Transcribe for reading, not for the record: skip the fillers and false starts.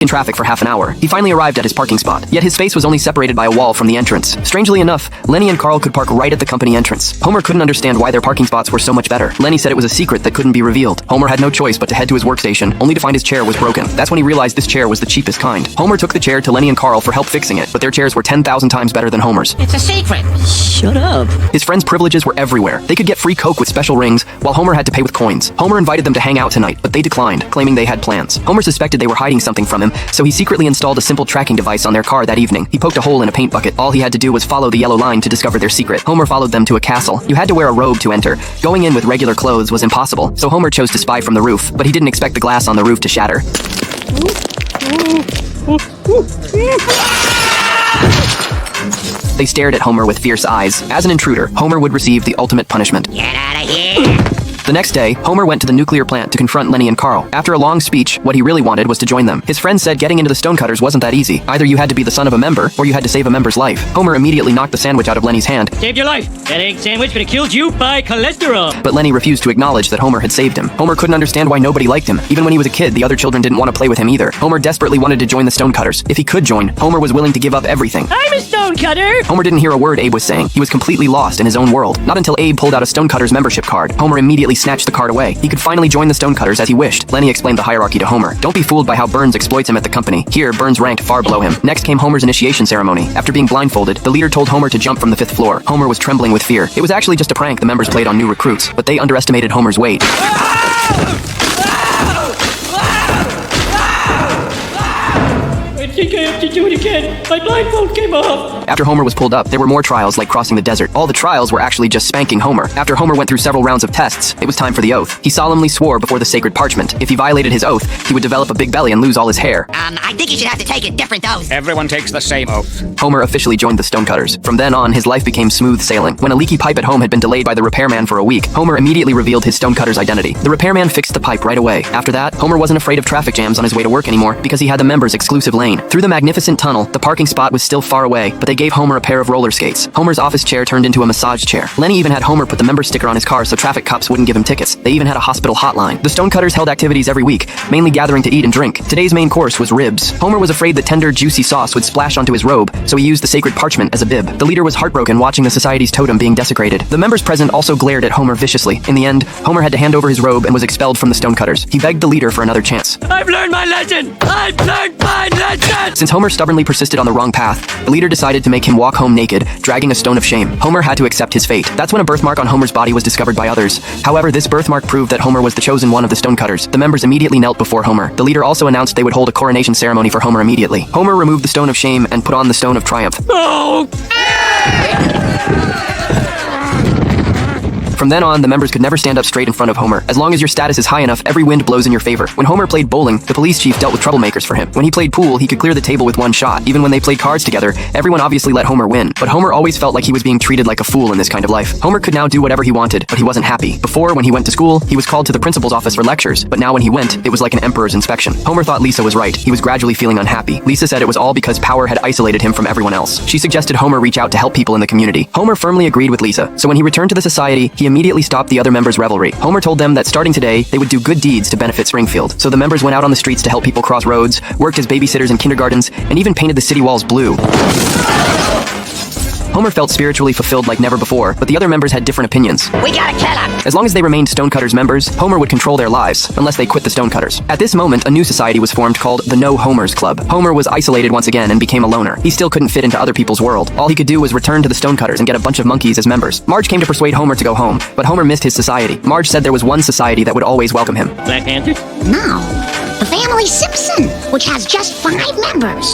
in traffic for half an hour. He finally arrived at his parking spot, yet his space was only separated by a wall from the entrance. Strangely enough, Lenny and Carl could park right at the company entrance. Homer couldn't understand why their parking spots were so much better. Lenny said it was a secret that couldn't be revealed. Homer had no choice but to head to his workstation, only to find his chair was broken. That's when he realized this chair was the cheapest kind. Homer took the chair to Lenny and Carl for help fixing it, but their chairs were 10,000 times better than Homer's. It's a secret. Shut up. His friends' privileges were everywhere. They could get free Coke with special rings, while Homer had to pay with coins. Homer invited them to hang out tonight, but they declined, claiming they had plans. Homer suspected they were hiding something from him, so he secretly installed a simple tracking device on their car that evening. He poked a hole in a paint bucket. All he had to do was follow the yellow line to discover their secret. Homer followed them to a castle. You had to wear a robe to enter. Going in with regular clothes was impossible, so Homer chose to spy from the roof, but he didn't expect the glass on the roof to shatter. They stared at Homer with fierce eyes. As an intruder, Homer would receive the ultimate punishment. Get out of here. The next day, Homer went to the nuclear plant to confront Lenny and Carl. After a long speech, what he really wanted was to join them. His friends said getting into the Stonecutters wasn't that easy. Either you had to be the son of a member, or you had to save a member's life. Homer immediately knocked the sandwich out of Lenny's hand, Saved your life. That egg sandwich would have killed you by cholesterol. but Lenny refused to acknowledge that Homer had saved him. Homer couldn't understand why nobody liked him. Even when he was a kid, the other children didn't want to play with him either. Homer desperately wanted to join the Stonecutters. If he could join, Homer was willing to give up everything. I'm a stonecutter. Homer didn't hear a word Abe was saying. He was completely lost in his own world. Not until Abe pulled out a Stonecutters membership card. Homer immediately snatched the card away. He could finally join the Stonecutters as he wished. Lenny explained the hierarchy to Homer. Don't be fooled by how Burns exploits him at the company. Here, Burns ranked far below him. Next came Homer's initiation ceremony. After being blindfolded, the leader told Homer to jump from the 5th floor. Homer was trembling with fear. It was actually just a prank the members played on new recruits, but they underestimated Homer's weight. I think I have to do it again. My blindfold came off. After Homer was pulled up, there were more trials like crossing the desert. All the trials were actually just spanking Homer. After Homer went through several rounds of tests, it was time for the oath. He solemnly swore before the sacred parchment. If he violated his oath, he would develop a big belly and lose all his hair. I think you should have to take a different oath. Everyone takes the same oath. Homer officially joined the Stonecutters. From then on, his life became smooth sailing. When a leaky pipe at home had been delayed by the repairman for a week, Homer immediately revealed his Stonecutters' identity. The repairman fixed the pipe right away. After that, Homer wasn't afraid of traffic jams on his way to work anymore because he had the members' exclusive lane. Through the magnificent tunnel, the parking spot was still far away, but they gave Homer a pair of roller skates. Homer's office chair turned into a massage chair. Lenny even had Homer put the member sticker on his car so traffic cops wouldn't give him tickets. They even had a hospital hotline. The Stonecutters held activities every week, mainly gathering to eat and drink. Today's main course was ribs. Homer was afraid that tender, juicy sauce would splash onto his robe, so he used the sacred parchment as a bib. The leader was heartbroken watching the society's totem being desecrated. The members present also glared at Homer viciously. In the end, Homer had to hand over his robe and was expelled from the Stonecutters. He begged the leader for another chance. I've learned my lesson. I've learned my lesson. Since Homer stubbornly persisted on the wrong path, the leader decided to make him walk home naked, dragging a stone of shame. Homer had to accept his fate. That's when a birthmark on Homer's body was discovered by others. However, this birthmark proved that Homer was the chosen one of the Stonecutters. The members immediately knelt before Homer. The leader also announced they would hold a coronation ceremony for Homer immediately. Homer removed the stone of shame and put on the stone of triumph. Oh. From then on, the members could never stand up straight in front of Homer. As long as your status is high enough, every wind blows in your favor. When Homer played bowling, the police chief dealt with troublemakers for him. When he played pool, he could clear the table with one shot. Even when they played cards together, everyone obviously let Homer win. But Homer always felt like he was being treated like a fool in this kind of life. Homer could now do whatever he wanted, but he wasn't happy. Before, when he went to school, he was called to the principal's office for lectures, but now when he went, it was like an emperor's inspection. Homer thought Lisa was right. He was gradually feeling unhappy. Lisa said it was all because power had isolated him from everyone else. She suggested Homer reach out to help people in the community. Homer firmly agreed with Lisa, so when he returned to the society, he immediately stopped the other members' revelry. Homer told them that starting today, they would do good deeds to benefit Springfield. So the members went out on the streets to help people cross roads, worked as babysitters in kindergartens, and even painted the city walls blue. Homer felt spiritually fulfilled like never before, but the other members had different opinions. We gotta kill him. As long as they remained Stonecutters members, Homer would control their lives, unless they quit the Stonecutters. At this moment, a new society was formed called the No Homers Club. Homer was isolated once again and became a loner. He still couldn't fit into other people's world. All he could do was return to the Stonecutters and get a bunch of monkeys as members. Marge came to persuade Homer to go home, but Homer missed his society. Marge said there was one society that would always welcome him. Black Panther. No. The family Simpson, which has just 5 members.